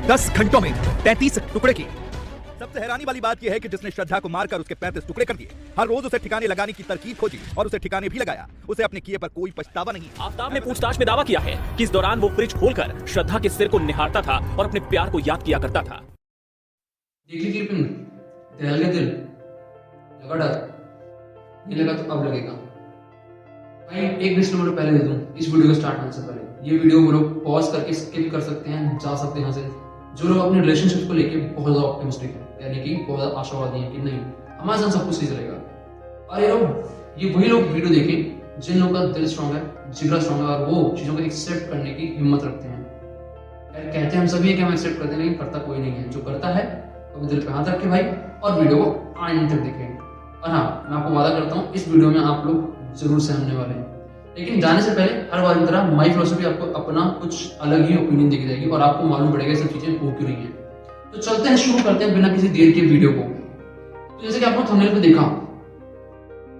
10 घंटों में 33 टुकड़े किए। सबसे हैरानी वाली बात यह है कि जिसने श्रद्धा को मारकर उसके 35 टुकड़े कर दिए, हर रोज उसे ठिकाने लगाने की तरकीब खोजी और उसे ठिकाने भी लगाया। उसे अपने किए पर कोई पछतावा नहीं। आफ्ताब ने पूछताछ में दावा किया है कि इस दौरान वो फ्रिज खोलकर श्रद्धा के सिर को निहारता था और अपने प्यार को याद किया करता था। देखी क्लिपिंग, दहल के दिल लगा डर, नहीं लगा तो अब लगेगा। भाई एक डिस्क्लेमर पहले दे दूं इस वीडियो को स्टार्ट होने से पहले, ये वीडियो वो लोग पॉज करके स्किप कर सकते हैं, जा सकते हैं यहाँ से। जो लोग अपने रिलेशनशिप को लेके बहुत ज्यादा ऑप्टिमिस्टिक है, यानी कि बहुत ज्यादा आशावादी हैं कि नहीं हमारे साथ सब कुछ सही चलेगा, और ये वही लोग वीडियो देखें जिन लोगों का दिल स्ट्रांग है, जिगरा स्ट्रांग है और वो चीजों को एक्सेप्ट करने की हिम्मत रखते हैं। यार कहते हैं हम सभी कि हम एक्सेप्ट करते हैं, लेकिन करता कोई नहीं है। जो करता है वो दिल पे हाथ रखे भाई और वीडियो को एंड तक देखें। और हाँ, मैं आपको वादा करता हूँ इस वीडियो में आप लोग जरूर सहमने वाले हैं। लेकिन जाने से पहले हर बार की तरह माई फिलोसफी आपको अपना कुछ अलग ही ओपिनियन देखी जाएगी और आपको मालूम पड़ेगा ये सब चीजें हो क्यों रही हैं। तो चलते हैं, शुरू करते हैं बिना किसी देर के वीडियो को। तो जैसे कि आपने थंबनेल पे देखा,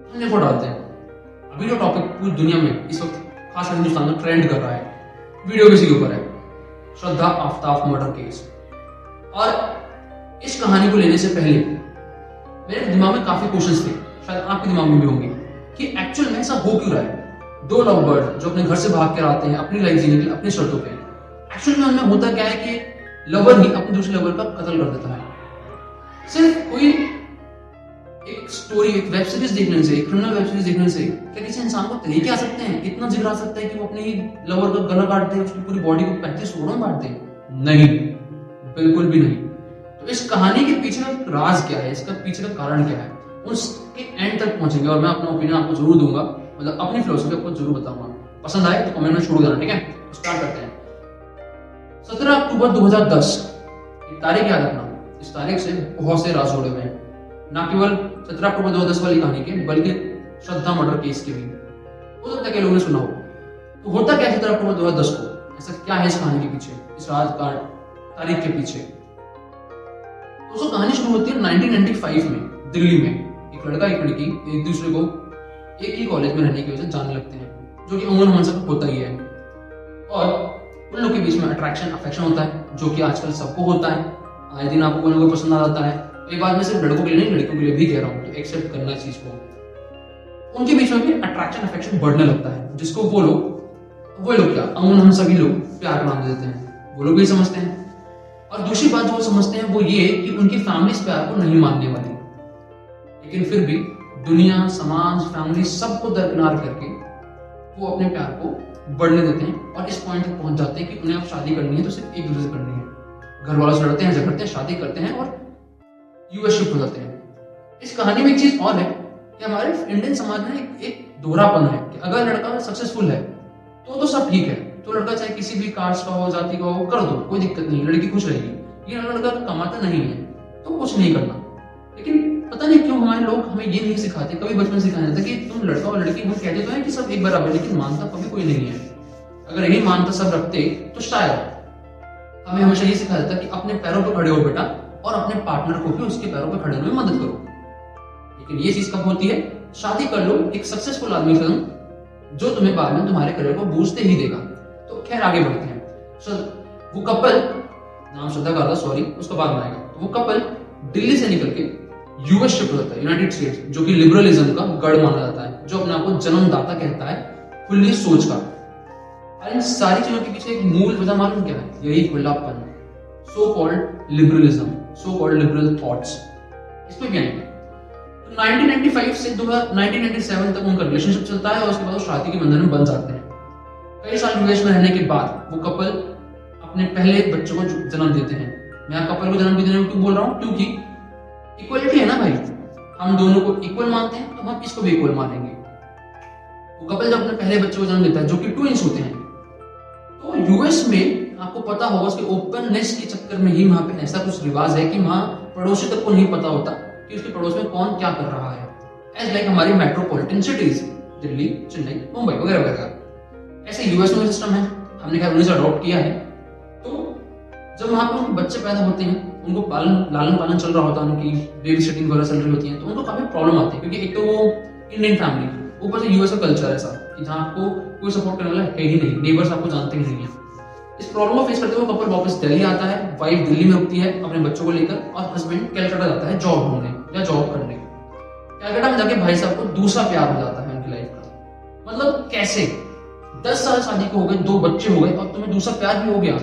थंबनेल को डालते हैं। अभी जो टॉपिक पूरी दुनिया में इस वक्त खासकर हिंदुस्तान में ट्रेंड कर रहा है, वीडियो किसी के ऊपर है, श्रद्धा आफ्ताब मर्डर केस। और इस कहानी को लेने से पहले मेरे दिमाग में काफी क्वेश्चंस थे, शायद आपके दिमाग में भी होंगे, कि एक्चुअल में ऐसा हो क्यों रहा है। दो लव बर्ड जो अपने घर से भाग कर आते हैं अपनी लाइफ जीने के लिए अपनी शर्तों पे, एक्चुअल में उनमें होता क्या है कि लवर ही अपने दूसरे लवर का कत्ल कर देता है। सिर्फ कोई एक स्टोरी, एक वेब सीरीज देखने से, एक क्रिमिनल वेब सीरीज देखने से क्या किसी इंसान को तरीके आ सकते हैं, इतना जिगर आ सकता है कि वो अपने ही लवर का गला काट दे, उसकी पूरी बॉडी को 35 टुकड़ों में बांट दे? नहीं, बिल्कुल भी नहीं। तो इस कहानी के पीछे का राज क्या है, इसका पीछे का कारण क्या है, उसके एंड तक पहुंचेंगे और मैं अपना ओपिनियन आपको जरूर दूंगा, मतलब अपनी फिलोसफी आपको जरूर बताऊंगा। पसंद आए तो कमेंट में छोड़ देना, ठीक है? तो स्टार्ट करते हैं। 17 अक्टूबर 2010 तारीख याद रखना, इस तारीख से बहुत से राज जुड़े हुए हैं, ना केवल 17 अक्टूबर 2010 वाली कहानी के, बल्कि श्रद्धा मर्डर केस के भी। हो सकता है कि लोगों ने सुना हो। तो होता क्या 17 अक्टूबर 2010 को, ऐसा क्या है इस कहानी के पीछे, इस राज का तारीख के पीछे? दोस्तों कहानी शुरू होती है 1995 में दिल्ली में। एक लड़का एक लड़की एक दूसरे को एक ही कॉलेज में रहने की वजह से जानने लगते हैं, जो कि अमूमन सब होता ही है। और उन लोगों के बीच में अट्रैक्शन अफेक्शन होता है, जो कि आजकल सबको होता है। आए दिन आपको कोई ना कोई पसंद आ जाता है। एक बात मैं सिर्फ लड़कों के लिए नहीं, लड़कियों के लिए भी कह रहा हूँ, तो एक्सेप्ट करना इस चीज को। उनके बीच में भी अट्रैक्शन अफेक्शन बढ़ने लगता है, जिसको वो लोग क्या अमूमन हम सभी लोग प्यार का नाम दे देते हैं, वो लोग भी समझते हैं। और दूसरी बात जो वो समझते हैं वो ये कि उनकी फैमिली इस प्यार को नहीं मानने वाली, लेकिन फिर भी दुनिया, समाज, फैमिली सबको दरकिनार करके वो अपने प्यार को बढ़ने देते हैं और इस पॉइंट तक पहुंच जाते हैं कि उन्हें अब शादी करनी है तो सिर्फ एक दूसरे से करनी है। घर वालों से लड़ते हैं, झगड़ते हैं, शादी करते हैं और यूएस शिफ्ट हो जाते हैं। इस कहानी में एक चीज और है कि हमारे इंडियन समाज में एक दोहरापन है कि अगर लड़का सक्सेसफुल है तो सब ठीक है, तो लड़का चाहे किसी भी कास्ट का हो, जाति का हो, कर दो, कोई दिक्कत नहीं, लड़की खुश रहेगी। लेकिन अगर लड़का कमाता नहीं है तो कुछ नहीं करना। लेकिन पता नहीं क्यों हमारे लोग हमें ये नहीं सिखाते, कभी बचपन सिखाया जाता कि तुम लड़का और लड़की, वो कहते तो है कि सब एक बराबर, लेकिन मानता कभी कोई नहीं है। अगर यही मानता सब रखते तो शायद हमें हमेशा ये सिखाया जाता कि अपने पैरों पर खड़े हो बेटा और अपने पार्टनर को भी उसके पैरों पर खड़े होने में मदद करो। लेकिन ये चीज कब होती है? शादी कर लो एक सक्सेसफुल आदमी से जो तुम्हें बाद में तुम्हारे करियर को बूस्ते ही देगा। तो खैर आगे बढ़ते हैं। वो कपल, नाम श्रद्धा का था, सॉरी, उसका बाद में आएगा। तो वो कपल दिल्ली से निकल के यूएस शिफ्ट हो जाता है, यूनाइटेड स्टेट्स, जो कि लिबरलिज्म का गढ़ माना जाता है, जो अपने आप को जन्मदाता कहता है खुली सोच का। और इन सारी चीजों के पीछे एक मूल वजह मालूम क्या है? यही खुलापन, so called liberalism, so called liberal thoughts. इसमें भी आएंगे। तो 1995 से 1997 तक उनका रिलेशनशिप चलता है और उसके बाद वो शादी के बंधन में बंध जाते हैं। कई साल यूएस में रहने के बाद वो कपल अपने पहले बच्चों को जन्म देते हैं। मैं कपल को जन्म देने क्यों बोल रहा हूँ? क्योंकि इक्वलिटी है ना भाई, हम दोनों को इक्वल मानते हैं तो हम इसको भी इक्वल मानेंगे। वो कपल जब अपने पहले बच्चे को जन्म देता है, जो कि ट्विंस होते हैं, तो यूएस में आपको पता होगा उसके ओपननेस के चक्कर में ही वहां पे ऐसा कुछ रिवाज है कि वहां पड़ोसी तक को नहीं पता होता कि उसके पड़ोस में कौन क्या कर रहा है। एज लाइक हमारी मेट्रोपॉलिटन सिटीज, दिल्ली, चेन्नई, मुंबई वगैरह वगैरह, ऐसे यूएस में सिस्टम है, हमने खैर उन्हें अडॉप्ट किया है। तो जब वहां पर बच्चे पैदा होते हैं, उनको लालन पालन चल रहा होता है, उनकी बेबी सिटिंग वगैरह चल रही होती है, तो उनको काफी प्रॉब्लम आती है, क्योंकि एक तो वो इंडियन फैमिली, ऊपर से यूएस का कल्चर ऐसा कि जहाँ आपको कोई सपोर्ट करने वाला है ही नहीं, नेबर्स आपको जानते ही नहीं है। इस प्रॉब्लम को फेस करते हुए कपल वापस दिल्ली आता है, वाइफ दिल्ली में रुकती है अपने बच्चों को लेकर और हस्बैंड कलकत्ता जाता है जॉब ढूंढने या जॉब करने। कलकत्ता में जाके भाई साहब को दूसरा प्यार हो जाता है उनकी लाइफ का। मतलब कैसे 10 साल शादी को हो गए, 2 बच्चे हो गए और तुम्हें दूसरा प्यार भी हो गया।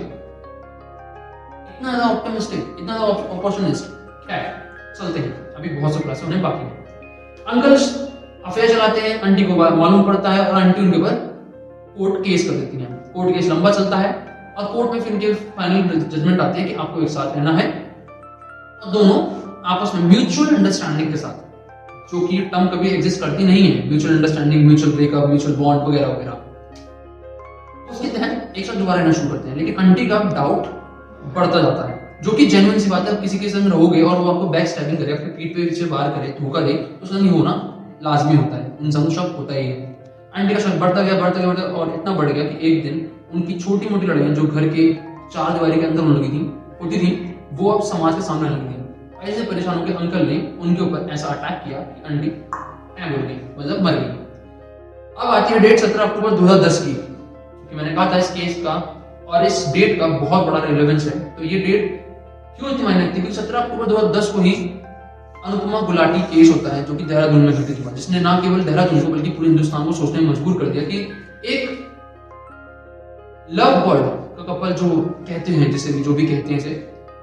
इतना ज्यादा ऑप्टिमिस्टिक, इतना ज्यादा अपॉर्चुनिस्ट। खैर चलते हैं, अभी बहुत से क्लास होने बाकी है। अंकल अफेयर चलाते हैं, आंटी को मालूम पड़ता है और आंटी उनके ऊपर कोर्ट केस कर देती है। कोर्ट केस लंबा चलता है और कोर्ट में फिर उनके फाइनल जजमेंट आती है कि आपको एक साथ रहना है और दोनों आपस में म्यूचुअल अंडरस्टैंडिंग के साथ, जो कि टर्म कभी एग्जिस्ट करती नहीं है, mutual understanding, mutual breakup, mutual bond वगैरह वगैरह, उसके तहत एक साथ दोबारा रहना शुरू करते हैं। लेकिन आंटी का डाउट बढ़ता जाता है, जो कि जेन्युइन सी बात है। किसी के संग रहोगे और वो आपको बैक स्टैबिंग करे, आपके पीठ पे पीछे वार करे, धोखा दे, तो उसका नहीं होना लाजमी होता है, इंसान को शक होता ही है। आंटी का शक बढ़ता गया और इतना बढ़ गया कि एक दिन उनकी छोटी मोटी लड़ाइयां जो घर के 4 दीवारी के अंदर होती थी, वो अब समाज के सामने लग गई। ऐसे परेशान होकर अंकल ने उनके ऊपर ऐसा अटैक किया कि आंटी बोल गई, मतलब मर गई। अब आती है डेट 17 अक्टूबर 2010 की, क्योंकि मैंने कहा था इस केस का और इस डेट का बहुत बड़ा रेलेवेंस है। तो ये डेट क्यों इतनी मायने रखती है? 17 अक्टूबर 2010 को ही अनुपमा गुलाटी केस होता है, जो कि देहरादून में घटी थी, जिसने ना केवल देहरादून को बल्कि पूरे हिंदुस्तान को सोचने में मजबूर कर दिया कि एक लव बर्ड का कपल जो कहते हैं, जिसे भी जो भी कहते हैं इसे,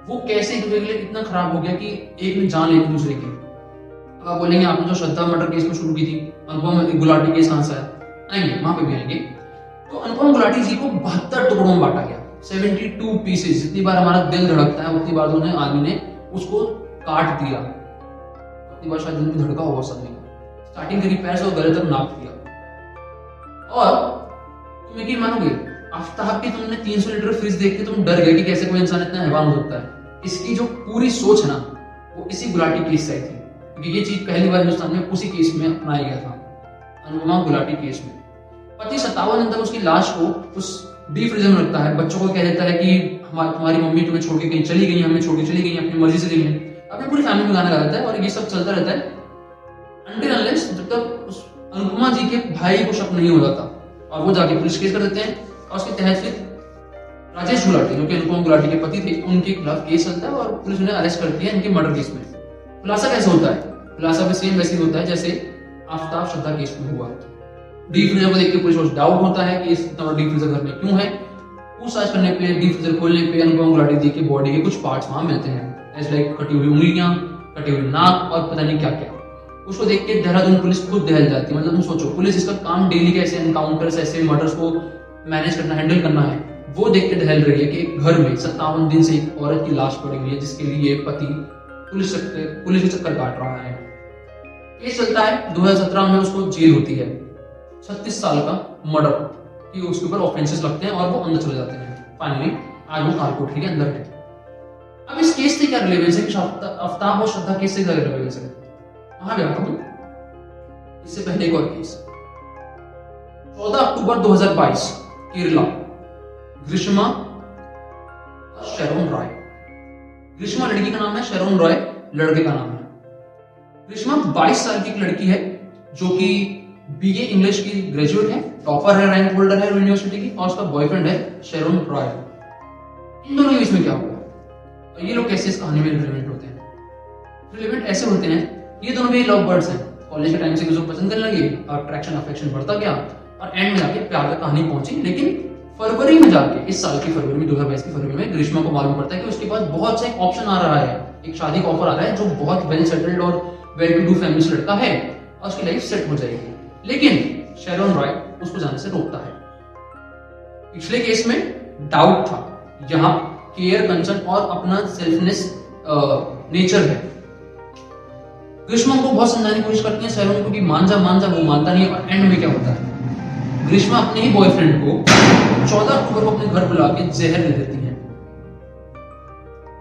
वो कैसे एक दूसरे के लिए इतना खराब हो गया कि एक में जान एक दूसरे की। अब आप बोलेंगे आपने जो श्रद्धा मर्डर केस में शुरू की थी, अनुपमा गुलाटी केस कहां से आया? आएंगे, वहां पे भी आएंगे। तो अनुपमा गुलाटी जी को 72 टुकड़ों में बांटा गया, 72 पीसेस। जितनी बार हमारा दिल धड़कता है उतनी बार उन्हें आदमी ने उसको काट दिया, उतनी बार शायद दिल में धड़का होगा सब में। स्टार्टिंग करी पैर से और गले तक नाप दिया। और तुम यकीन मानोगे, आफ्ताब की तुमने 300 लीटर फ्रिज देख के तुम डर गए कि कैसे कोई इंसान इतना हैवान हो सकता है। इसकी जो पूरी सोच है ना, वो इसी गुलाटी केस से आई थी, क्योंकि ये चीज पहली बार हिंदुस्तान में उसी केस में अपनाया गया था, अनुपमा गुलाटी केस में। पति 57 दिन तक उसकी लाश को उस डीप फ्रीजर में रखता है, बच्चों को कह देता है कि तुम्हारी मम्मी तुम्हें छोड़ के कहीं चली गई, हमें छोड़ के चली गई, अपनी मर्जी से गई है, अपनी पूरी फैमिली में गाना गा देता है। और ये सब चलता रहता है अनटिल अनलेस जब तक उस अनुपमा जी के भाई को शक नहीं हो जाता और वो जाके पुलिस केस कर देते हैं। और उसके तहत फिर राजेश गुलाटी, जो कि अनुपमा गुलाटी के पति थे, उनके खिलाफ केस चलता है और पुलिस उन्हें अरेस्ट करती है इनके मर्डर केस में। खुलासा कैसे होता है? खुलासा भी सेम वैसे होता है जैसे आफ्ताब श्रद्धा केस में हुआ। डीप फ्रीजर को देख के पुलिस को डाउट होता है कि इस तरह डीप फ्रीजर घर में क्यों है। पूछताछ करने पे, डीप फ्रीजर खोलने पे अनुपमा गुलाटी जी के बॉडी के कुछ पार्ट्स वहां मिलते हैं, ऐसे लाइक कटी हुई उंगलियां, कटी हुई नाक और पता नहीं क्या क्या। उसको देख के देहरादून पुलिस खुद दहल जाती है। मतलब तुम सोचो, पुलिस इसका काम डेली के ऐसे एनकाउंटर्स, ऐसे मर्डर्स को मैनेज करना, हैंडल करना है, वो देख के दहल रही है कि एक घर में 57 दिन से एक औरत की लाश पड़ी हुई है, जिसके लिए पति पुलिस के चक्कर काट रहा है। केस चलता है, 2017 में उसको जेल होती है, 36 साल का मर्डर कि उसके ऊपर ऑफेंसेस लगते हैं और वो अंदर चले जाते हैं। फाइनली आज वो कारकोटरी के अंदर है। अब इस केस से क्या रिलेवेंस है कि आफ्ताब और श्रद्धा केस से क्या रिलेवेंस है? वहां भी आता हूं। इससे पहले एक और केस, 14 अक्टूबर 2022 केरला, ग्रीष्मा शेरोन रॉय। ग्रीष्मा लड़की का नाम है, शेरोन रॉय लड़के का नाम है। ग्रीष्मा 22 साल की एक लड़की है जो कि बीए इंग्लिश की ग्रेजुएट है, टॉपर है, रैंक होल्डर है यूनिवर्सिटी की, और उसका बॉयफ्रेंड है शेरोन रॉय। इन दोनों के बीच में क्या हुआ और ये लोग कैसे इस कहानी में रिलेवेंट होते हैं? रिलेवेंट ऐसे होते हैं, ये दोनों भी लव बर्ड्स हैं, कॉलेज के टाइम से एक पसंद करने लगे, अट्रैक्शन अफेक्शन बढ़ता गया और एंड में जाके प्यार का कहानी पहुंची। लेकिन फरवरी में जाके, इस साल की फरवरी में, 2022 की फरवरी में, ग्रीष्मा को मालूम पड़ता है कि उसके पास बहुत से ऑप्शन आ रहा है, एक शादी का ऑफर आ रहा है जो बहुत वेल सेटल्ड और वेल टू डू फैमिली से लड़का है और उसकी लाइफ सेट हो जाएगी। लेकिन शेरोन रॉय उसको जाने से रोकता है। पिछले केस में डाउट था, यहां केयर, कंसर्न और अपना सेल्फनेस नेचर है। ग्रीष्मा को बहुत समझाने की कोशिश करती है शेरोन को कि मान जा, वो मानता नहीं है। और एंड में क्या होता है, ग्रीष्मा अपने ही बॉयफ्रेंड को 14 अक्टूबर को अपने घर बुला के जहर दे देती है।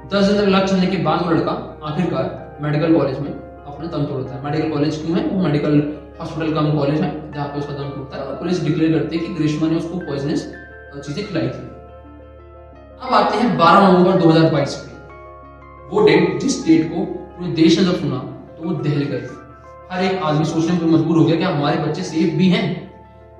10 दिन तक इलाज चलने के बाद वो लड़का आखिरकार मेडिकल कॉलेज में अपना दम तोड़ता है। मेडिकल कॉलेज क्यों है? वो मेडिकल हॉस्पिटल का कॉलेज है जहाँ पे उसका दम टूटता है और पुलिस डिक्लेयर करती है कि ग्रीष्मा ने उसको पॉइजनस चीजें खिलाई थी। अब आते हैं 12 नवंबर 2022 पे, वो डेट जिस डेट को पूरे देश ने जब सुना तो वो दहल गए। हर एक आदमी सोचने पर मजबूर हो गया कि हमारे बच्चे सेफ भी हैं,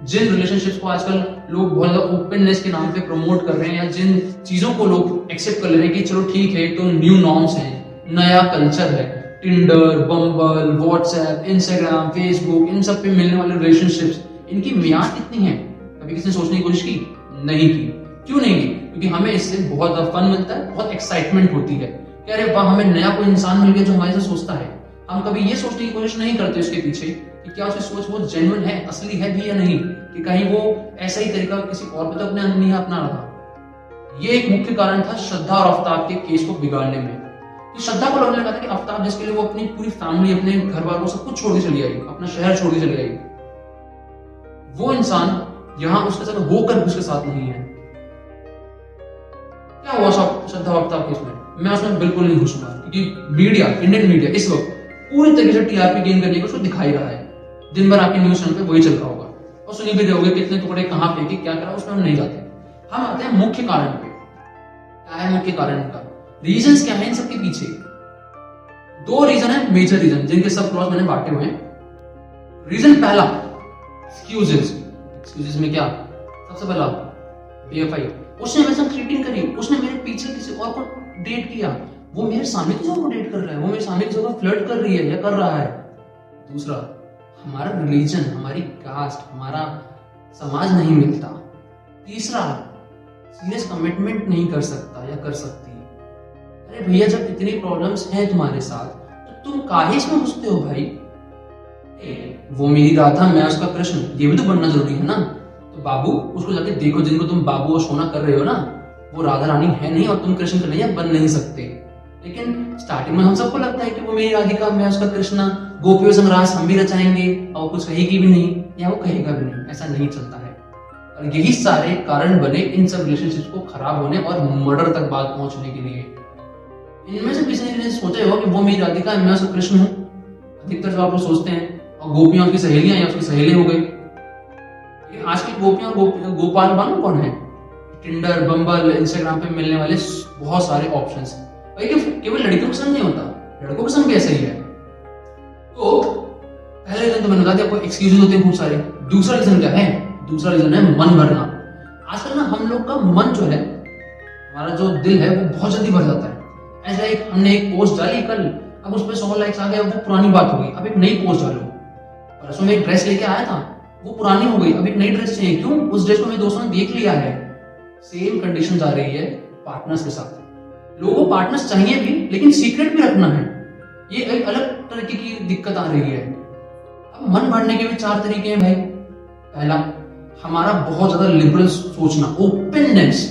जिन रिलेशनशिप्स को आजकल लोग बहुत ज्यादा ओपननेस के नाम पे प्रमोट कर रहे हैं, या जिन चीजों को लोग एक्सेप्ट कर ले रहे हैं कि चलो ठीक है तो न्यू नॉर्म्स हैं, नया कल्चर है, टिंडर, बम्बल, व्हाट्सएप, इंस्टाग्राम, फेसबुक, इन सब पे मिलने वाले रिलेशनशिप्स, इनकी मियाद कितनी है? कभी किसी ने सोचने की कोशिश की? नहीं की। क्यों नहीं की? क्योंकि हमें इससे बहुत ज्यादा फन मिलता है, बहुत एक्साइटमेंट होती है कि अरे वाह, हमें नया कोई इंसान मिल गया जो हमारे से सोचता है। हम कभी ये सोचने की कोशिश नहीं करते उसके पीछे कि क्या उसकी सोच बहुत जेन्युइन है, असली है भी या नहीं, कि कहीं वो ऐसा ही तरीका किसी और पे तो अपने नहीं अपना रहा। ये एक मुख्य कारण था श्रद्धा और आफ्ताब के केस को बिगाड़ने में। कि श्रद्धा को लगने लगा था कि आफ्ताब जिसके लिए वो अपनी पूरी फैमिली, अपने घर वालों सब कुछ छोड़ के चली आई, अपना शहर छोड़ के चली आई, वो इंसान यहां उसके साथ होकर उसके साथ नहीं है। क्या हुआ श्रद्धा और आफ्ताब केस में? मैं उसमें बिल्कुल नहीं घुसूंगा, क्योंकि मीडिया, इंडियन मीडिया इस वक्त पूरी तरीके से टीआरपी गेन करने को दिखा ही रहा है। दिन भर आपके न्यूज चैनल पे वही चल रहा होगा और सुनी भी रहोगे कितने टुकड़े कहां फेंके, क्या करा, उसमें हम नहीं जाते। हम आते हैं मुख्य कारण पे। क्या है मुख्य कारण का? रीजंस क्या है इन सबके पीछे? दो रीजन है, मेजर रीजन, जिनके सब क्लॉज मैंने बांटे हुए हैं। रीजन पहला, एक्सक्यूजेस। एक्सक्यूजेस में क्या? सबसे पहला बेवफाई। उसने मेरे साथ चीटिंग करी, उसने मेरे पीछे किसी और को डेट किया, वो मेरे सामने किसी और को डेट कर रहा है, वो मेरे सामने किसी और को फ्लर्ट कर रही है या कर रहा है। दूसरा, हमारा रिलीजन, हमारी कास्ट, हमारा समाज नहीं मिलता। तीसरा, सीरियस कमिटमेंट नहीं कर सकता या कर सकती। अरे भैया, जब इतनी प्रॉब्लम्स हैं तुम्हारे साथ तो तुम काहे इसमें घुसते हो भाई? वो मेरी राधा, मैं उसका कृष्ण, ये भी तो बनना जरूरी है ना। तो बाबू, उसको जाके देखो, जिनको तुम बाबू और सोना कर रहे हो ना, वो राधा रानी है नहीं और तुम कृष्ण कन्हैया बन नहीं सकते। लेकिन स्टार्टिंग में हम सबको लगता है कि वो मेरी राधिका, मैं उसका कृष्णा, गोपियों संग रास हम भी रचाएंगे, और कुछ कहेगी भी नहीं या वो कहेगा भी नहीं। ऐसा नहीं चलता है। और यही सारे कारण बने इन सब रिलेशनशिप्स को खराब होने और मर्डर तक बात पहुंचने के लिए। इनमें से किसी ने सोचा होगा कि वो मेरी राधिका है, मैं उसका कृष्ण हूँ। अधिकतर जो आप लोग सोचते हैं, और गोपियां उसकी सहेलियां या उसकी सहेली हो गई। लेकिन आज की गोपियां और गोपाल मालूम कौन है? टिंडर, बम्बल, इंस्टाग्राम पे मिलने वाले बहुत सारे ऑप्शंस। केवल लड़कियों के संग नहीं होता, लड़कों के संग भी ऐसा ही है। तो पहले रीजन तो मैंने बता दिया, आपको एक्सक्यूजेस होते हैं खूब सारे। दूसरा रीजन क्या है? दूसरा रीजन है मन भरना। आजकल ना हम लोग का मन जो है, हमारा जो दिल है, वो बहुत जल्दी भर जाता है। ऐसा एक हमने एक पोस्ट डाली कल, अब उस पर 100 लाइक्स आ गए, वो पुरानी बात हो गई, अब एक नई पोस्ट डालो। परसों में एक ड्रेस लेके आया था, वो पुरानी हो गई, अब एक नई ड्रेस चाहिए। क्यों? उस ड्रेस को मेरे दोस्तों ने देख लिया है। सेम कंडीशन आ रही है पार्टनर्स के साथ। लोगों को पार्टनर्स चाहिए भी, लेकिन सीक्रेट भी रखना है। ये एक अलग तरीके की दिक्कत आ रही है। अब मन भरने के भी 4 तरीके हैं भाई। पहला, हमारा बहुत ज्यादा लिबरल सोचना, openness,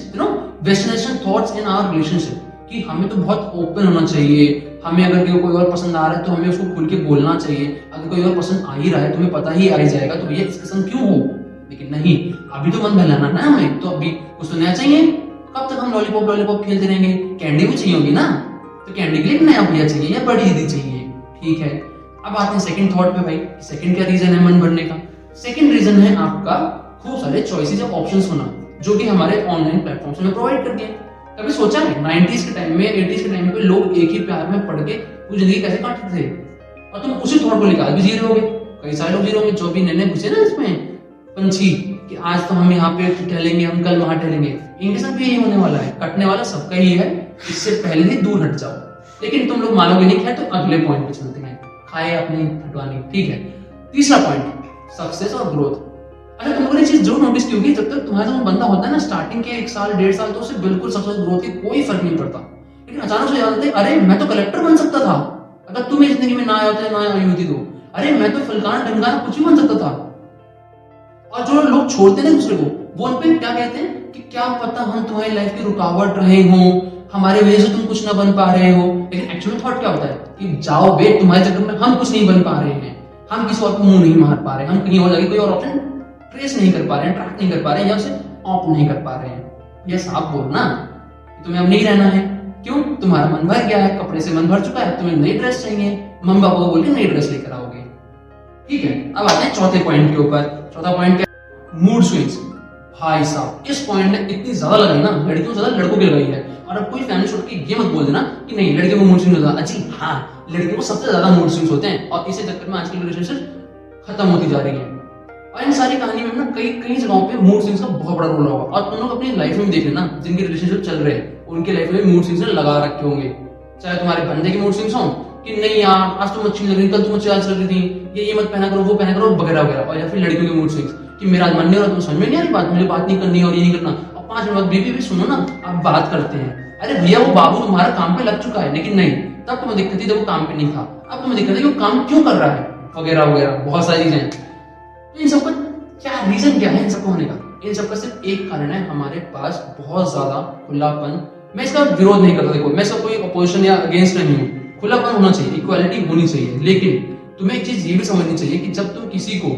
westernisation thoughts in our relationship, कि हमें तो बहुत ओपन होना चाहिए। हमें अगर कोई और पसंद आ रहा है तो हमें उसको खुल के बोलना चाहिए। अगर कोई और पसंद आ ही रहा है, तुम्हें पता ही आ जाएगा, तो भैया इसके संग क्यों हो? लेकिन नहीं, अभी तो मन बहलाना ना हमें, तो अभी कुछ तो नया चाहिए। कब तक हम लॉलीपॉप खेलते रहेंगे? कैंडी भी चाहिए होगी ना, तो कैंडी के लिए नया भैया चाहिए या बड़ी दीदी चाहिए। ठीक है, अब आते हैं सेकंड थॉट पे भाई। सेकंड क्या रीजन है मन भरने का? सेकंड रीजन है आपका खूब सारे चॉइसेस या ऑप्शंस होना, जो कि हमारे ऑनलाइन प्लेटफॉर्म्स में प्रोवाइड कर दिए। कभी सोचा है 90s के टाइम में, 80s के टाइम पे लोग एक ही प्यार में पड़ के पूरी जिंदगी कैसे काटते थे? और तुम उसी थॉट को लेकर आज भी जी रहे होगे। कई सारे लोग जी रहे होंगे जो भी नए घुसे ना इसमें पंछी, कि आज तो हम यहाँ पे टहलेंगे, हम कल वहां टहलेंगे। इनके साथ भी यही होने वाला है, कटने वाला सबका ही है। इससे पहले ही दूर हट जाओ। लेकिन तुम लोग मानोगे नहीं। खैर, तो अगले पॉइंट पे चलते हैं, खाए अपनी हटवानी। ठीक है, तीसरा पॉइंट, सक्सेस और ग्रोथ। अच्छा, तुम लोगों ने चीज जरूर नोटिस की होगी, जब तक तुम्हारा जो बंदा होता है ना स्टार्टिंग के 1 साल 1.5 साल, तो उसे बिल्कुल सक्सेस ग्रोथ की कोई फर्क नहीं पड़ता। लेकिन अचानक से जानते, अरे मैं तो कलेक्टर बन सकता था, अगर तुम्हें जिंदगी में ना आए होते, ना आई होती तो। अरे मैं तो फलकाना ढंगाना कुछ भी बन सकता था। और जो लोग छोड़ते हैं दूसरे को, वो उनपे क्या कहते हैं कि क्या पता हम तुम्हारी लाइफ की रुकावट रहे हो, हमारे वजह से तुम कुछ ना बन पा रहे हो। लेकिन एक्चुअली थॉट क्या होता है कि जाओ बे, तुम्हारे चक्कर में हम कुछ नहीं बन पा रहे हैं, हम किसी और को मुंह नहीं मार पा रहे हैं, हम कहीं और जाके कोई और ऑप्शन ट्रेस नहीं कर पा रहे हैं, ट्रैक नहीं कर पा रहे हैं, या उसे ऑप नहीं कर पा रहे हैं। ये साफ बोलो ना, तुम्हें अब नहीं रहना है। क्यों? तुम्हारा मन भर गया है, कपड़े से मन भर चुका है, तुम्हें नई ड्रेस चाहिए, मम्मी पापा को बोल के नई ड्रेस लेकर आओगे। ठीक है, अब आते हैं चौथे पॉइंट के ऊपर। चौथा पॉइंट क्या? Mood swings. भाई साहब, इस पॉइंट ने इतनी ज्यादा लगाई ना, लड़कियों से ज्यादा लड़कों की लगाई है। और अब कोई फैमिली छोड़ के ये मत बोल देना कि नहीं लड़कियों को मूड स्विंग होता। अच्छी हाँ, लड़कियों को सबसे ज्यादा मूड स्विंग्स होते हैं, और इसी चक्कर में आजकल रिलेशनशिप खत्म होती जा रही है। और इन सारी कहानी में ना कई कई जगहों पे मूड स्विंग्स का बहुत बड़ा रोल होगा। और तुम लोग अपनी लाइफ में देख लेना, जिनके रिलेशनशिप चल रहे हैं उनके लाइफ में मूड स्विंग्स लगा रखे होंगे। चाहे तुम्हारे बंदे के मूड स्विंग्स हो कि नहीं यार आज तुम अच्छी नहीं लग रही, कल तुम अच्छी आज लग रही थी, ये मत पहना करो, वो पहना करो वगैरह वगैरह। और या फिर लड़कियों के मूड स्विंग्स कि मेरा आज मन नहीं हो रहा, तुम समझ में नहीं आ रही बात, मुझे बात नहीं करनी और ये नहीं करना। और 5 मिनट बाद बेबी सुनो ना, आप बात करते हैं। अरे भैया वो बाबू तुम्हारा काम पे लग चुका है, लेकिन नहीं, तब तुम्हें दिक्कत थी जब वो काम पे नहीं था, अब तुम्हें दिक्कत है कि वो काम क्यों कर रहा है वगैरह वगैरह, बहुत सारी चीजें। तो इन सबका क्या रीजन क्या है इन सबको होने का? इन सबका सिर्फ एक कारण है, हमारे पास बहुत ज्यादा खुलापन। मैं इसका विरोध नहीं करता, देखो मैं इसका कोई अपोजिशन या अगेंस्ट नहीं हूँ, खुलापन होना चाहिए, इक्वालिटी होनी चाहिए। लेकिन तुम्हें एक चीज ये भी समझनी चाहिए कि जब तुम किसी को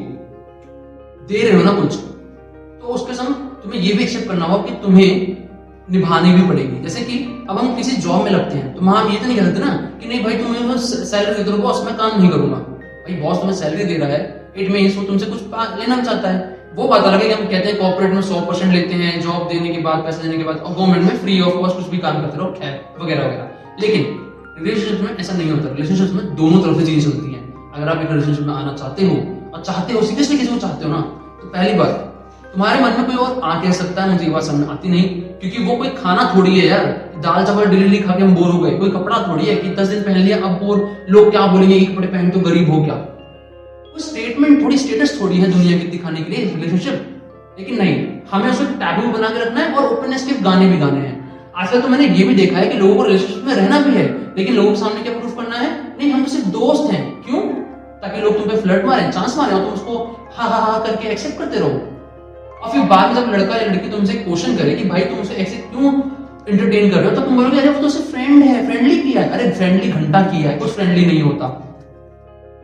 दे रहे हो ना कुछ, तो उसके संग तुम्हें ये भी एक्सेप्ट करना होगा कि तुम्हें निभानी भी पड़ेगी। जैसे कि अब हम किसी जॉब में लगते हैं तो वहां हम ये तो नहीं कहते ना कि नहीं भाई तुम्हें सैलरी दे दो बॉस, मैं काम नहीं करूंगा। भाई बॉस तुम्हें सैलरी दे रहा है, इट मींस वो तुमसे कुछ लेना चाहता है। वो बात अलग है कि हम कहते हैं कॉर्पोरेट में 100% लेते हैं जॉब देने के बाद, पैसे देने के बाद, और गवर्नमेंट में फ्री ऑफ कॉस्ट कुछ भी काम करते रहो, खैर वगैरह वगैरह। लेकिन रिलेशनशिप में ऐसा नहीं होता। रिलेशनशिप में दोनों तरफ से चीजें चलती हैं। अगर आप एक रिलेशनशिप में आना चाहते हो और चाहते हो सीरियसली किसी को चाहते हो ना, तो पहली बात तुम्हारे मन में कोई और आ कह सकता है, मुझे ये बात समझ आती नहीं, क्योंकि वो कोई खाना थोड़ी है यार, दाल चावल डेली खा के हम बोर हो गए। कोई कपड़ा थोड़ी है कि 10 दिन पहन लिया अब बोर, लोग क्या बोलेंगे, ये कपड़े पहन तो गरीब हो क्या। कोई स्टेटमेंट थोड़ी, स्टेटस थोड़ी है दुनिया की दिखाने के लिए रिलेशनशिप। लेकिन नहीं, हमें उसको टैबू बना के रखना है और ओपननेस के गाने भी गाने हैं। आजकल तो मैंने ये भी देखा है कि लोगों को रिलेशनशिप में रहना भी है, लेकिन लोगों के सामने क्या प्रूफ करना है, नहीं हम तो सिर्फ दोस्त हैं। क्यों? ताकि लोग तुम पे फ्लर्ट मारे, चांस मारे और तुम उसको हा हा हा करके एक्सेप्ट करते रहो। और फिर बाद में जब लड़का या लड़की तुमसे क्वेश्चन करे कि भाई तुम उसे ऐसे क्यों एंटरटेन कर रहे हो, तो तुम बोलोगे अरे वो तो सिर्फ फ्रेंड है, फ्रेंडली किया है। अरे फ्रेंडली घंटा किया है, कुछ फ्रेंडली नहीं होता।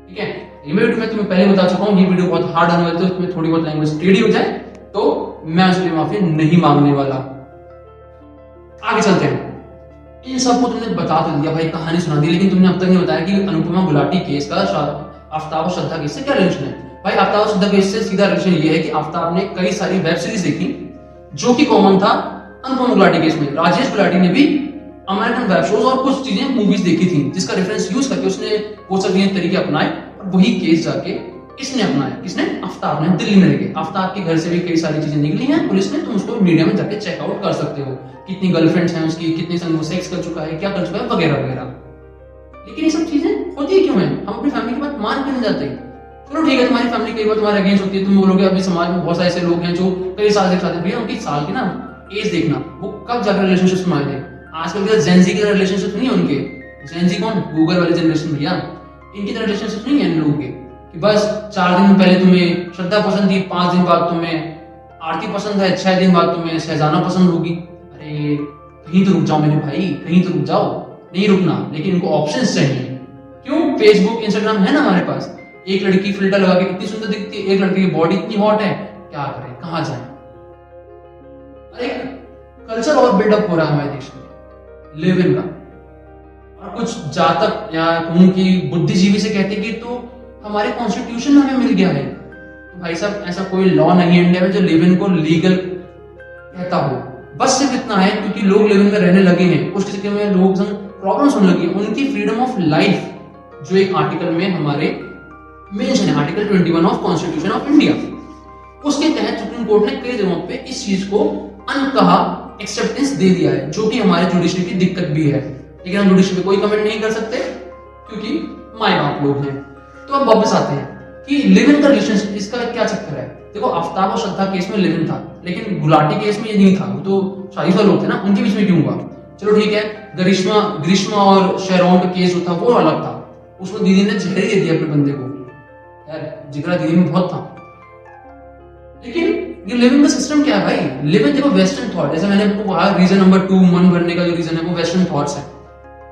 ठीक है, ये वीडियो मैं तुम्हें पहले बता चुका हूँ, ये वीडियो बहुत हार्ड आने वाली है, तो उसमें थोड़ी बहुत लैंग्वेज टेढ़ी हो जाए तो मैं उसके लिए माफी नहीं मांगने वाला। आगे चलते हैं। इन सबको तुमने बता तो दिया भाई, कहानी सुना दी, लेकिन तुमने अब तक नहीं बताया कि अनुपमा गुलाटी केस का आफ्ताब और श्रद्धा केस से क्या रिलेशन है। भाई आफ्ताब और श्रद्धा केस से सीधा रिलेशन ये है कि आफ्ताब ने कई सारी वेब सीरीज देखी जो कि कॉमन था अनुपमा गुलाटी केस में। राजेश गुलाटी ने भी अमेरिकन वेब शोज और कुछ चीजें मूवीज देखी थी, जिसका रेफरेंस यूज करके उसने वो सब तरीके अपनाए और वही केस जाके किसने अपनाया, किसने? आफ्ताब ने, दिल्ली में रहकर। आफ्ताब के घर से भी कई सारी चीजें निकली हैं पुलिस ने, तुम उसको मीडिया में जाके चेकआउट कर सकते हो, कितनी गर्लफ्रेंड्स हैं उसकी, कितने संग वो सेक्स कर चुका है, क्या कर चुका है वगैरह वगैरह। लेकिन ये सब चीजें होती क्यों है? हम अपनी फैमिली की बात मान क्यों नहीं जाते? चलो ठीक है, तुम्हारी फैमिली कई बार तुम्हारे अगेंस्ट होती है, तुम बोलोगे अभी समाज में बहुत सारे ऐसे लोग हैं जो कई साल से साथ हैं। भैया उनकी साल की ना एज देखना, वो कब जाकर रिलेशनशिप में आए थे। आजकल के जेनजी के रिलेशनशिप नहीं है उनके। जेनजी कौन? गूगल वाले जनरेशन भैया, इनकी तरह रिलेशनशिप नहीं है इन लोगों के कि बस 4 दिन पहले तुम्हें श्रद्धा पसंद थी, 5 दिन बाद तुम्हें आरती पसंद है, 6 दिन बाद तुम्हें शहजाना पसंद होगी। अरे कहीं तो रुक जाओ मेरे भाई, कहीं तो रुक जाओ। नहीं रुकना, लेकिन इनको ऑप्शंस चाहिए। क्यों? फेसबुक इंस्टाग्राम है ना हमारे पास। एक लड़की फिल्टर लगा के कितनी सुंदर दिखती है, एक लड़की की बॉडी इतनी हॉट है, क्या करें, कहां जाए। अरे कल्चर और बिल्डअप हो रहा है हमारे देश में लिव इन का, और कुछ जातक या उनकी बुद्धिजीवी से कहते कि तो हमारे कॉन्स्टिट्यूशन में हमें मिल गया है। तो भाई साहब ऐसा कोई लॉ नहीं है इंडिया में जो लिव इन को लीगल कहता हो। बस सिर्फ इतना है क्योंकि लोग लिव इन में रहने लगे हैं, उसके चक्कर में लोग प्रॉब्लम्स होने लगी। उनकी फ्रीडम ऑफ लाइफ जो एक आर्टिकल में हमारे मेंशन है, article 21 of constitution of India, उसके तहत सुप्रीम कोर्ट ने कई जगहों पे इस चीज को अनकहा एक्सेप्टेंस दे दिया है, जो कि हमारे जुडिशरी की दिक्कत भी है। लेकिन हम जुडिशरी पे कोई कमेंट नहीं कर सकते क्योंकि माय बाप लोग हैं। तो अब वापस आते हैं कि लिव इन का रिलेशनशिप, इसका क्या चक्कर है। देखो आफ्ताब और श्रद्धा केस में लिव इन था, लेकिन गुलाटी केस में ये नहीं था। वो तो शादीशुदा लोग थे ना, उनके बीच में क्यों हुआ? चलो ठीक है, ग्रीष्मा और शेरॉन का केस जो था वो अलग था, उसमें दीदी ने जहर दे दिया अपने बंदे को। यार जिगरा दीदी में बहुत था। लेकिन ये लिव इन का सिस्टम क्या है भाई? लिव इन देखो वेस्टर्न थॉट, जैसे मैंने आपको कहा रीजन नंबर 2 मन भरने का जो रीजन है वो वेस्टर्न थॉट्स है।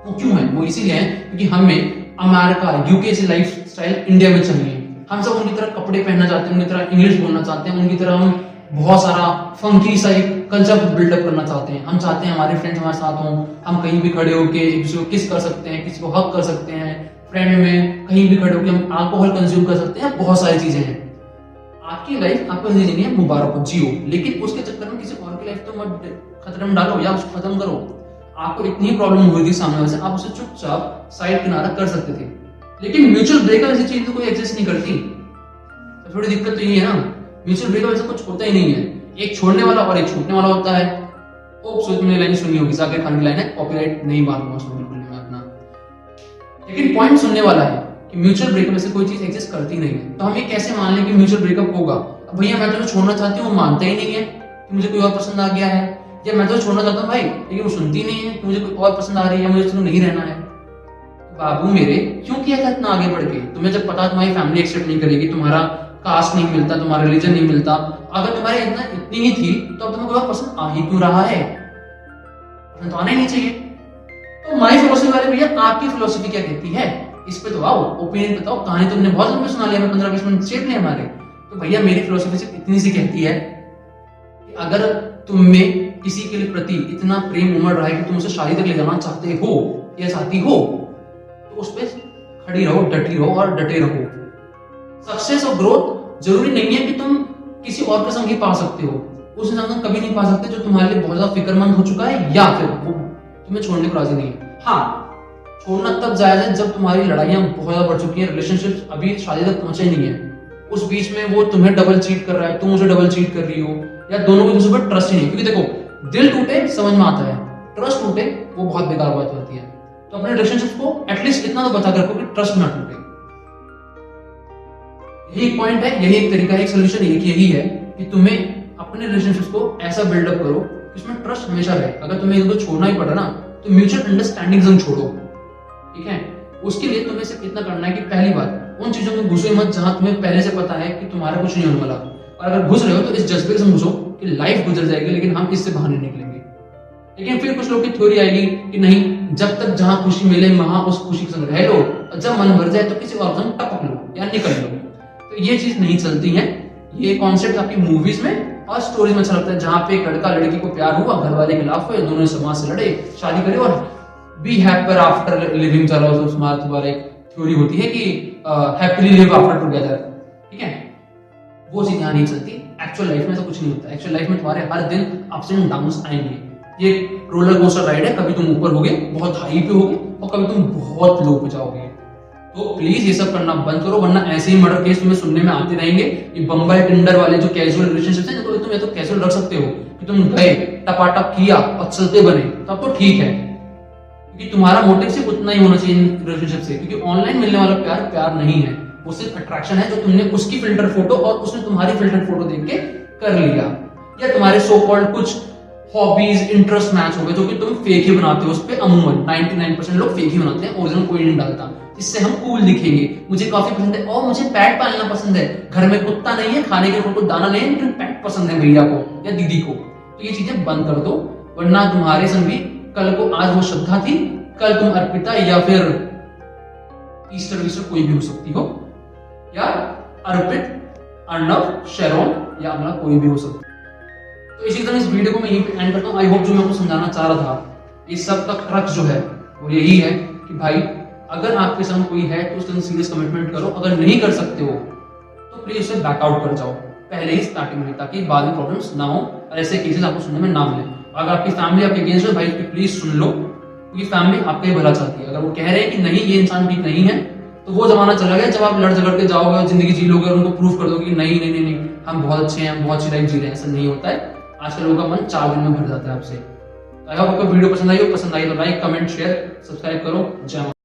वो क्यों है? वो इसीलिए है क्योंकि हमें अमेरिका यूके से लाइफ स्टाइल इंडिया में चाहिए। हम सब उनकी तरह कपड़े पहनना चाहते हैं, उनकी तरह इंग्लिश बोलना चाहते हैं, उनकी तरह हम बहुत सारा फंकी सा एक कल्चर बिल्डअप करना चाहते हैं। हम चाहते हैं हमारे फ्रेंड्स हमारे साथ हों, हम कहीं भी खड़े होकर एक दूसरे को किस कर सकते हैं, किसी को हक कर सकते हैं, फ्रेंड में कहीं भी खड़े होकर हम अल्कोहल कंज्यूम कर सकते हैं, बहुत सारी चीजें हैं। आपकी लाइफ आपको जीनी है, मुबारक हो, जियो, लेकिन उसके चक्कर में किसी और की लाइफ तो मत खतरे में डालो या उसको खत्म करो। आपको इतनी प्रॉब्लम हुई थी सामने वाले से, आप उसे चुपचाप साइड किनारा कर सकते थे। लेकिन म्यूचुअल ब्रेकअप ऐसी चीज तो कोई एग्जिस्ट नहीं करती। तो थोड़ी दिक्कत तो यही है ना। म्यूचुअल ब्रेकअप ऐसा कुछ होता ही नहीं है, एक छोड़ने वाला और एक छूटने वाला होता है। सो तुमने लाइन सुनी होगी, जाकिर खान की लाइन है, कॉपीराइट नहीं मारूंगा उसमें बिल्कुल मैं अपना, लेकिन पॉइंट सुनने वाला है कि म्यूचुअल ब्रेकअप ऐसे कोई चीज एग्जिस्ट करती नहीं है। तो हम ये कैसे मान लें कि म्यूचुअल ब्रेकअप होगा? अब भैया मैं तो छोड़ना चाहती हूँ, वो मानता ही नहीं है कि मुझे कोई और पसंद आ गया है, या मैं तो छोड़ना चाहता हूँ भाई लेकिन वो सुनती नहीं है कि मुझे कोई और पसंद आ रही है, मुझे तो नहीं रहना है। बाबू मेरे क्यों किया था इतना आगे बढ़ के? तुम्हें जब पता तुम्हारी फैमिली एक्सेप्ट नहीं करेगी, तुम्हारा कास्ट नहीं मिलता, तुम्हारा रिलीजन नहीं मिलता, अगर तुम्हारे इतनी ही थी तो अब तुम्हें कोई और पसंद आ ही क्यों रहा है? तो आना ही नहीं चाहिए। तो माई फिलोसफी वाले भैया आपकी फिलोसफी क्या कहती है इस पे तो आओ, ओपिनियन बताओ। कहानी तुमने बहुत लंबी सुना लिया, 15-20 मिनट चेप लिया हमारे। तो भैया मेरी फिलोसफी सिर्फ इतनी सी कहती है कि अगर तुम में किसी के प्रति इतना प्रेम उमड़ रहा है कि तुम उसे शादी तक ले जाना चाहते हो या चाहती हो, तो उस पर खड़ी रहो, डटी रहो और डटे रहो। सक्सेस और ग्रोथ जरूरी नहीं है कि तुम किसी और का संग ही पा सकते हो, उस इंसान को कभी नहीं पा सकते जो तुम्हारे लिए बहुत ज्यादा फिक्रमंद हो चुका है या फिर वो तुम्हें छोड़ने को राजी नहीं है। हाँ, छोड़ना तब जायज है जब तुम्हारी लड़ाइयां बहुत ज्यादा बढ़ चुकी हैं, रिलेशनशिप अभी शादी तक पहुंचे नहीं है, उस बीच में वो तुम्हें डबल चीट कर रहा है, तुम उसे डबल चीट कर रही हो, या दोनों को दूसरे पर ट्रस्ट ही नहीं। क्योंकि देखो, दिल टूटे समझ में आता है, ट्रस्ट टूटे वो बहुत बेकार बात होती है। तो अपने रिलेशनशिप को एटलीस्ट इतना तो बचा कर रखो कि ट्रस्ट ना टूटे। यही एक पॉइंट है, यही एक तरीका है, एक सोल्यूशन यही है कि तुम्हें अपने रिलेशनशिप को ऐसा बिल्डअप करो कि उसमें ट्रस्ट हमेशा रहे। अगर तुम्हें इनको छोड़ना ही पड़ा ना तो म्यूचुअल अंडरस्टैंडिंग जरूर छोड़ो, ठीक है। उसके लिए तुम्हें सिर्फ इतना करना है कि पहली बात उन चीजों में घुसो मत जहां तुम्हें पहले से पता है कि तुम्हारा कुछ नहीं होने वाला, और अगर घुस रहे हो तो इस जज्बे से घुसो कि लाइफ गुजर जाएगी लेकिन हम इससे बाहर नहीं निकलेंगे। लेकिन फिर कुछ लोगों की थ्योरी आएगी कि नहीं, जब तक जहां खुशी मिले वहां उस खुशी के संग रह लो, और जब मन भर जाए तो किसी और संग टपक लो या निकल लो। तो ये चीज नहीं चलती है। ये कॉन्सेप्ट आपकी मूवीज में और स्टोरीज में अच्छा लगता है, जहां पे एक लड़का लड़की को प्यार हुआ, घर वाले खिलाफ हुए, दोनों समाज से लड़े, शादी करे और बी हैप्पी आफ्टर लिविंग चला। तुम्हारा एक थ्योरी होती है कि हैप्पीली लिव आफ्टर टुगेदर, ठीक है। वो चीज यहाँ नहीं चलती। एक्चुअल लाइफ में ऐसा कुछ नहीं होता। एक्चुअल लाइफ में तुम्हारे हर दिन अप्स एंड डाउन्स आएंगे। ये रोलर कोस्टर राइड है, कभी तुम ऊपर होगे, बहुत हाई पे होगे, और कभी तुम बहुत लो पे जाओगे। तो प्लीज ये सब करना बंद करो, वरना ऐसे ही मर्डर केस तुम्हें सुनने में आते रहेंगे। ये बम्बई टिंडर वाले जो कैजुअल रिलेशनशिप है, तो तुम या तो कैजुअल रख सकते हो कि तुम गए, टपाटप किया और चलते बने, तब तो ठीक है, क्योंकि तुम्हारा मोटिव सिर्फ उतना ही होना चाहिए रिलेशनशिप से। क्योंकि ऑनलाइन मिलने वाला प्यार प्यार नहीं है, वो सिर्फ अट्रैक्शन है जो तुमने उसकी फिल्टर फोटो और उसने तुम्हारी फिल्टर फोटो देख के कर लिया, या तुम्हारे सो कॉल्ड कुछ हॉबीज इंटरेस्ट मैच हो गए जो कि तुम फेक ही बनाते हो। उस पे अमूमन 99% लोग फेक ही बनाते हैं, ओरिजिनल कोई नहीं डालता, इससे हम कूल दिखेंगे। मुझे काफी पसंद है और मुझे पेट पालना पसंद है, घर में कुत्ता नहीं है, खाने के फोटो दाना नहीं है, लेकिन पेट पसंद है भैया को या दीदी को। तो ये चीजें बंद कर दो, वरना तुम्हारे संग भी कल को आज वो श्रद्धा थी, कल तुम अर्पिता या फिर ईस्टर विस्टर कोई भी हो सकती हो, या अर्पित, अर्णव, शेरोन या अगला कोई भी हो सकता है। तो इसी तरह इस वीडियो को मैं यहीं पे एंड करता हूँ। आई होप जो मैं आपको समझाना चाह रहा था, इस सब का क्रक्स जो है वो यही है कि भाई अगर आपके संग कोई है तो उसके सीरियस कमिटमेंट करो। अगर नहीं कर सकते हो तो प्लीज उसे बैकआउट कर जाओ पहले ही स्टार्टिंग में, ताकि बाद में प्रॉब्लम्स ना हो और ऐसे केसेस आपको सुनने में ना मिले। अगर आपकी फैमिली आपके अगेंस्ट है, भाई प्लीज सुन लो, क्योंकि फैमिली आपका ही भला चाहती है। अगर वो कह रहे हैं कि नहीं ये इंसान ठीक नहीं है, तो वो जमाना चला गया जब आप लड़ झगड़ के जाओगे, जिंदगी जी लोगे और उनको प्रूफ कर दोगे कि नहीं नहीं नहीं नहीं हम बहुत अच्छे हैं, हम बहुत अच्छी लाइफ जी रहे हैं। ऐसा नहीं होता है। आजकल लोगों का मन 4 दिन में भर जाता है आपसे। आई होप आपको वीडियो पसंद आई हो, पसंद आई तो लाइक, कमेंट, शेयर, सब्सक्राइब करो। जय